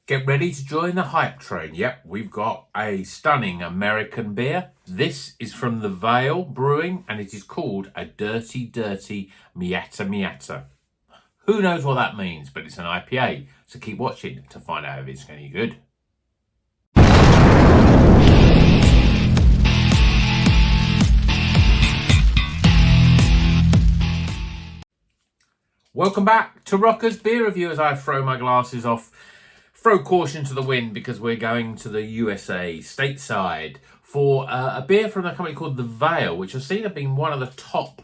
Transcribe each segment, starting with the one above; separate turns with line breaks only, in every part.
Get ready to join the hype train. Yep, we've got a stunning American beer. This is from the Veil Brewing and it is called a Dirty Dirty Miata Miata. Who knows what that means, but it's an IPA. So keep watching to find out if it's any good. Welcome back to Rocker's Beer Review as I throw my glasses off. Throw caution to the wind because we're going to the USA, stateside, for a beer from a company called The Veil, which I've seen have been one of the top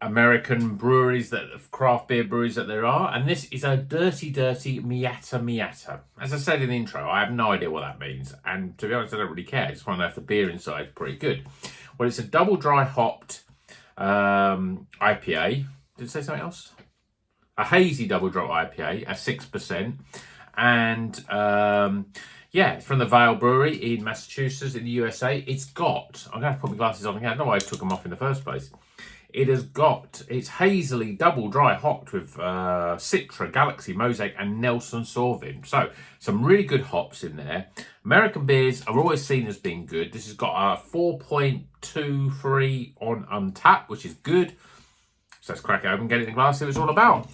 American breweries, craft beer breweries that there are. And this is a Dirty Dirty Miata Miata. As I said in the intro, I have no idea what that means. And to be honest, I don't really care. I just want to know if the beer inside is pretty good. Well, it's a double dry hopped IPA. Did it say something else? A hazy double drop IPA at 6%. And yeah, it's from the Veil Brewery in Massachusetts in the USA. It's got, I'm going to put my glasses on again. I don't know why I took them off in the first place. It's hazily double dry hopped with Citra, Galaxy, Mosaic and Nelson Sauvin. So some really good hops in there. American beers are always seen as being good. This has got a 4.23 on Untapped, which is good. So let's crack it open, get it in the glass, see what it's all about.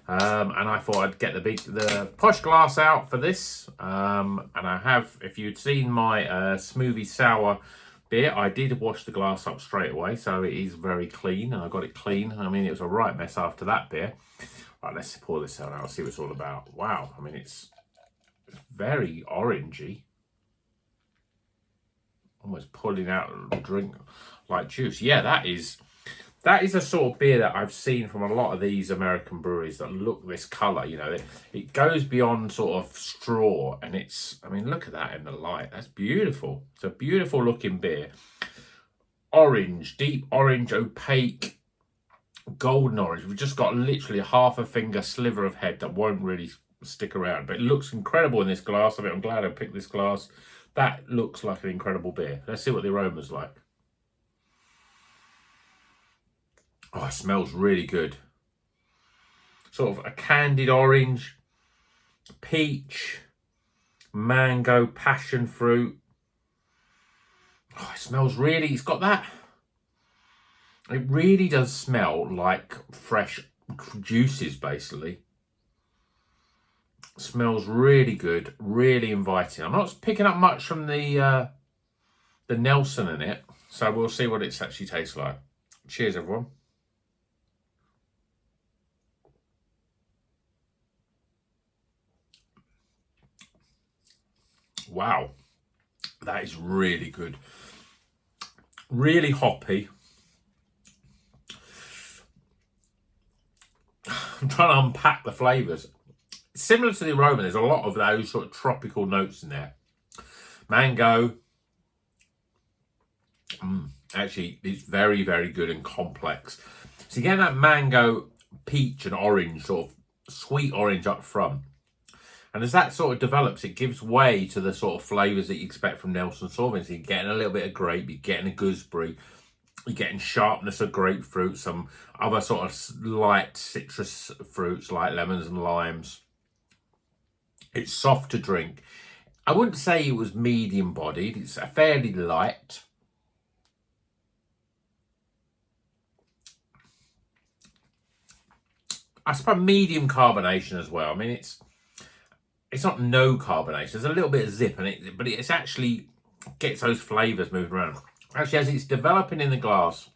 And I thought I'd get the posh glass out for this. And I have, if you'd seen my smoothie sour beer, I did wash the glass up straight away. So it is very clean and I got it clean. I mean, it was a right mess after that beer. Right, let's pour this out now, see what it's all about. Wow, I mean, it's very orangey. Almost pulling out a drink like juice. Yeah, that is a sort of beer that I've seen from a lot of these American breweries that look this colour, you know. It goes beyond sort of straw and it's, I mean, look at that in the light. That's beautiful. It's a beautiful looking beer. Orange, deep orange, opaque, golden orange. We've just got literally a half a finger sliver of head that won't really stick around. But it looks incredible in this glass. I mean, I'm glad I picked this glass. That looks like an incredible beer. Let's see what the aroma's like. Oh, it smells really good. Sort of a candied orange, peach, mango, passion fruit. Oh, it smells really, it's got that. It really does smell like fresh juices, basically. It smells really good, really inviting. I'm not picking up much from the Nelson in it, so we'll see what it actually tastes like. Cheers, everyone. Wow, that is really good. Really hoppy. I'm trying to unpack the flavours. Similar to the aroma, there's a lot of those sort of tropical notes in there. Mango. Actually, it's very, very good and complex. So you get that mango, peach and orange, sort of sweet orange up front. And as that sort of develops, it gives way to the sort of flavours that you expect from Nelson Sauvin. So you're getting a little bit of grape, you're getting a gooseberry, you're getting sharpness of grapefruit, some other sort of light citrus fruits like lemons and limes. It's soft to drink. I wouldn't say it was medium bodied, it's fairly light. I suppose medium carbonation as well. I mean, it's not no carbonation. There's a little bit of zip in it, but it's actually gets those flavours moving around. Actually, as it's developing in the glass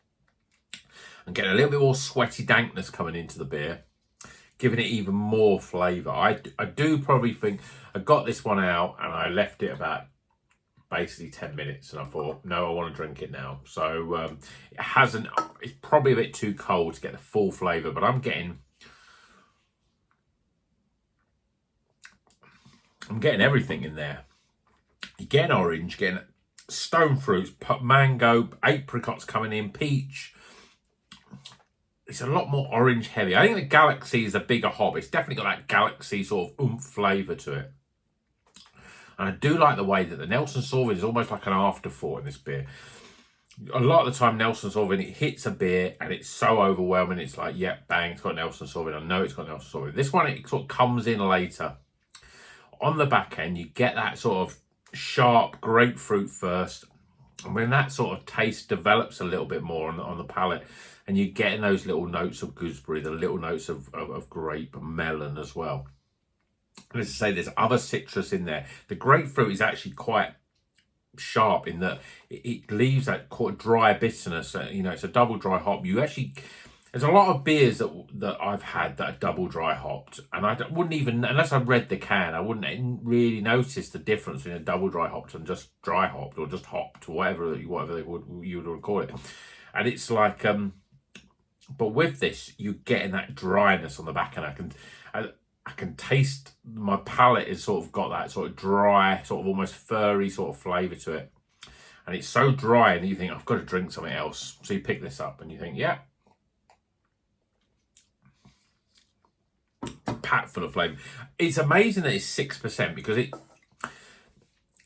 and getting a little bit more sweaty dankness coming into the beer, giving it even more flavour. I do probably think I got this one out and I left it about basically 10 minutes and I thought, no, I want to drink it now. So it's probably a bit too cold to get the full flavour, but I'm getting everything in there. You're getting orange, getting stone fruits, mango, apricots coming in, peach. It's a lot more orange heavy. I think the Galaxy is a bigger hop. It's definitely got that Galaxy sort of oomph flavour to it. And I do like the way that the Nelson Sauvin is almost like an afterthought in this beer. A lot of the time, Nelson Sauvin, it hits a beer and it's so overwhelming. It's like, yeah, bang, it's got Nelson Sauvin. I know it's got Nelson Sauvin. This one, it sort of comes in later. on the back end, you get that sort of sharp grapefruit first. And when that sort of taste develops a little bit more on the palate, and you're getting those little notes of gooseberry, the little notes of grape and melon as well. And as I say, there's other citrus in there. The grapefruit is actually quite sharp in that it leaves that quite dry bitterness. You know, it's a double dry hop. There's a lot of beers that I've had that are double dry hopped, and I wouldn't even, unless I read the can, I wouldn't really notice the difference between a double dry hopped and just dry hopped or just hopped or whatever you would call it. And it's like, but with this, you're getting that dryness on the back, and I can taste, my palate has sort of got that sort of dry, sort of almost furry sort of flavour to it. And it's so dry, and you think, I've got to drink something else. So you pick this up and you think, yeah, packed full of flavour. It's amazing that it's 6% because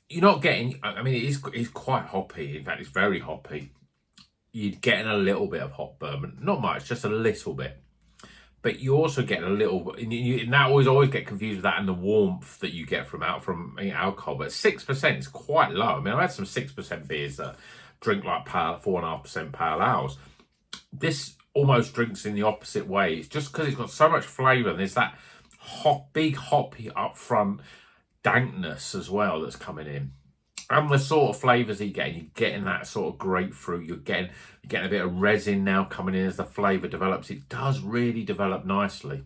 you're not getting, I mean, it is quite hoppy. In fact, it's very hoppy. You're getting a little bit of hop burn, not much, just a little bit. But you also get a little, and that always get confused with that and the warmth that you get from alcohol. But 6% is quite low. I mean, I've had some 6% beers that drink like 4.5% pale ales. This almost drinks in the opposite way. It's just because it's got so much flavour, and there's that big hoppy up front dankness as well that's coming in. And the sort of flavours you're getting that sort of grapefruit, you're getting a bit of resin now coming in as the flavour develops. It does really develop nicely.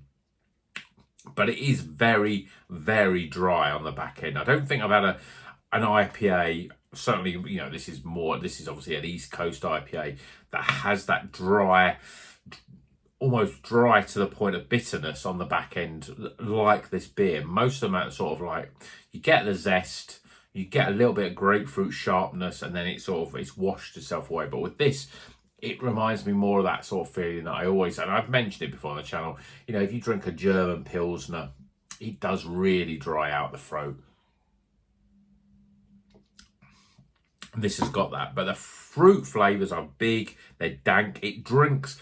But it is very, very dry on the back end. I don't think I've had an IPA, certainly, you know, this is obviously an East Coast IPA that has that dry, almost dry to the point of bitterness on the back end, like this beer. Most of them are sort of like, you get the zest, you get a little bit of grapefruit sharpness, and then it's washed itself away. But with this, it reminds me more of that sort of feeling that and I've mentioned it before on the channel, you know, if you drink a German Pilsner, it does really dry out the throat. And this has got that, but the fruit flavours are big, they're dank. It drinks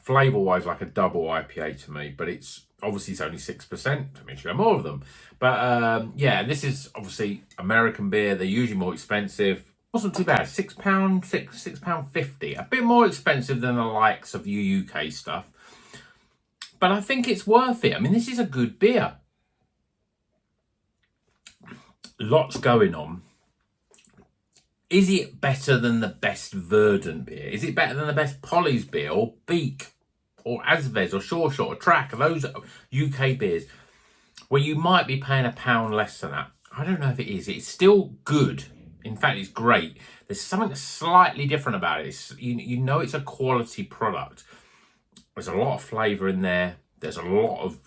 flavour-wise like a double IPA to me, but it's only 6%. I mean, you should have more of them. But yeah, this is obviously American beer. They're usually more expensive. Wasn't too bad. £6.50. A bit more expensive than the likes of your UK stuff. But I think it's worth it. I mean, this is a good beer. Lots going on. Is it better than the best Verdant beer? Is it better than the best Polly's beer or Beak or Asvez or Sure Shot or Track? Those UK beers where you might be paying £1 less than that. I don't know if it is. It's still good. In fact, it's great. There's something slightly different about it. You know it's a quality product. There's a lot of flavour in there. There's a lot of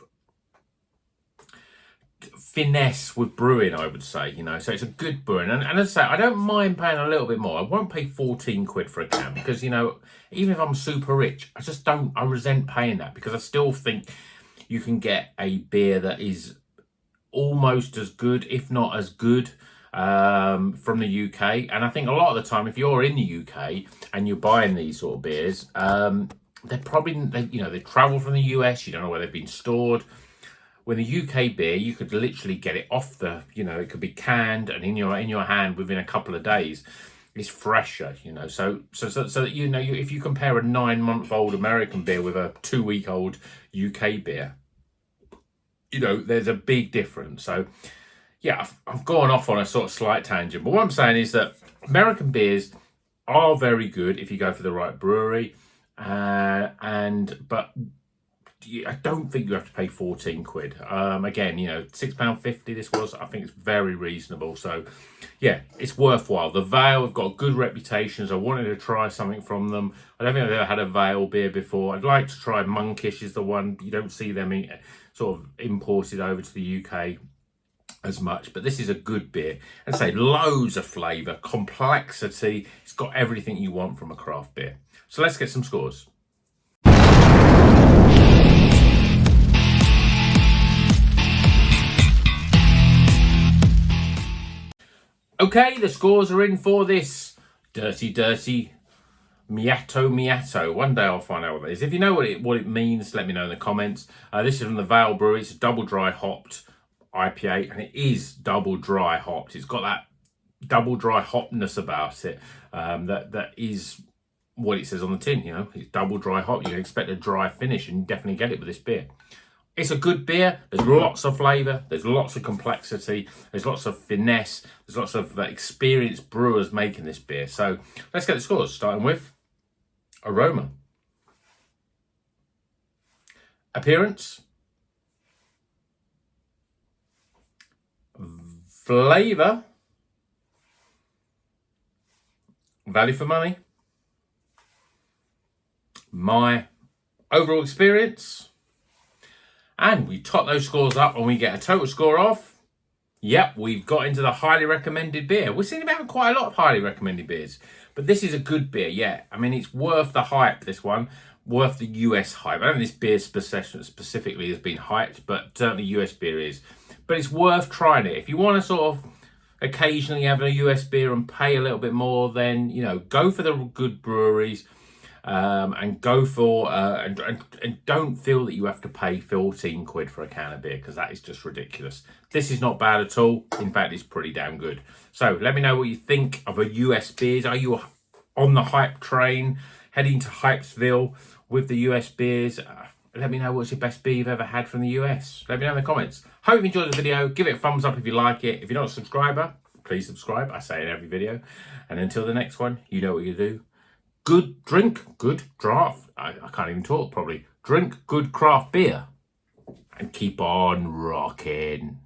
finesse with brewing, I would say, you know, so it's a good brewing. And as I say, I don't mind paying a little bit more. I won't pay 14 quid for a can because, you know, even if I'm super rich, I resent paying that because I still think you can get a beer that is almost as good, if not as good, from the UK. And I think a lot of the time, if you're in the UK and you're buying these sort of beers, they travel from the US, you don't know where they've been stored. With a UK beer, you could literally get it off it could be canned and in your hand within a couple of days. It's fresher, you know. So you know, if you compare a 9-month-old American beer with a 2-week-old UK beer, you know, there's a big difference. So yeah, I've gone off on a sort of slight tangent, but what I'm saying is that American beers are very good if you go for the right brewery, but I don't think you have to pay 14 quid. Again, you know, £6.50 this was. I think it's very reasonable. So, yeah, it's worthwhile. The Veil have got good reputations. I wanted to try something from them. I don't think I've ever had a Veil beer before. I'd like to try Monkish is the one. You don't see them sort of imported over to the UK as much. But this is a good beer. And say, loads of flavour, complexity. It's got everything you want from a craft beer. So let's get some scores. Okay, the scores are in for this dirty Miata Miata. One day I'll find out what it is. If you know what it means, let me know in the comments. This is from the Veil Brewery. It's a double dry hopped IPA, and it is double dry hopped. It's got that double dry hopness about it. That is what it says on the tin. You know, it's double dry hop. You can expect a dry finish, and you definitely get it with this beer. It's a good beer. There's lots of flavour. There's lots of complexity. There's lots of finesse. There's lots of experienced brewers making this beer. So let's get the scores, starting with aroma. Appearance. Flavour. Value for money. My overall experience. And we top those scores up and we get a total score of, yep, we've got into the highly recommended beer. We're seeing about quite a lot of highly recommended beers, but this is a good beer, yeah. I mean, it's worth the hype, this one, worth the US hype. I don't think this beer specifically has been hyped, but certainly US beer is. But it's worth trying it. If you want to sort of occasionally have a US beer and pay a little bit more, then, you know, go for the good breweries. And go for and don't feel that you have to pay 14 quid for a can of beer, because that is just ridiculous. This is not bad at all. In fact, it's pretty damn good. So let me know what you think of a US beers. Are you on the hype train, heading to Hypesville with the US beers? Let me know what's your best beer you've ever had from the US. Let me know in the comments. Hope you enjoyed the video. Give it a thumbs up if you like it. If you're not a subscriber, please subscribe. I say it in every video. And until the next one, you know what you do. Good drink, good draft. I can't even talk probably. Drink good craft beer and keep on rocking.